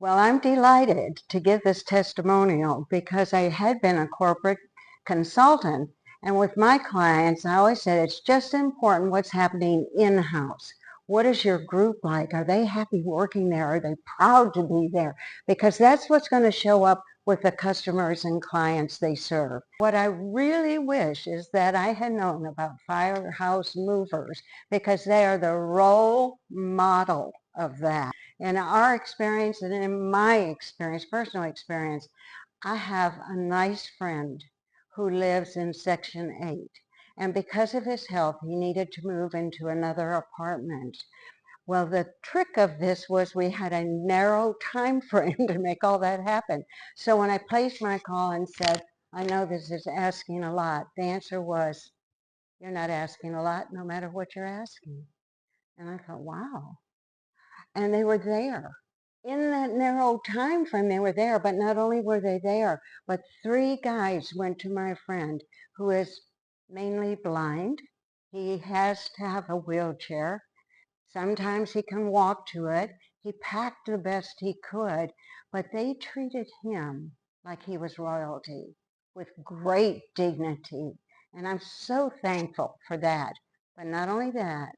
Well, I'm delighted to give this testimonial because I had been a corporate consultant, and with my clients, I always said it's just important what's happening in-house. What is your group like? Are they happy working there? Are they proud to be there? Because that's what's going to show up with the customers and clients they serve. What I really wish is that I had known about Firehouse Movers, because they are the role model of that. In our experience and in my experience, personal experience, I have a nice friend who lives in Section 8. And because of his health, he needed to move into another apartment. Well, the trick of this was we had a narrow time frame to make all that happen. So when I placed my call and said, I know this is asking a lot, the answer was, you're not asking a lot no matter what you're asking. And I thought, wow. And they were there. In that narrow time frame, they were there. But not only were they there, but 3 guys went to my friend who is mainly blind. He has to have a wheelchair. Sometimes he can walk to it. He packed the best he could, but they treated him like he was royalty with great dignity. And I'm so thankful for that. But not only that,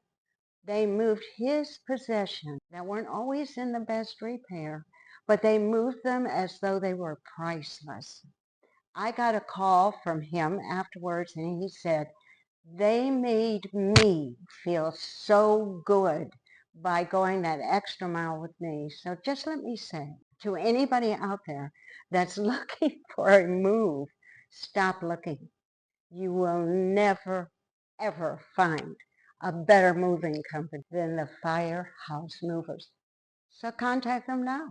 they moved his possessions that weren't always in the best repair, but they moved them as though they were priceless. I got a call from him afterwards, and he said, they made me feel so good by going that extra mile with me. So just let me say to anybody out there that's looking for a move, stop looking. You will never, ever find a better moving company than the Firehouse Movers. So contact them now.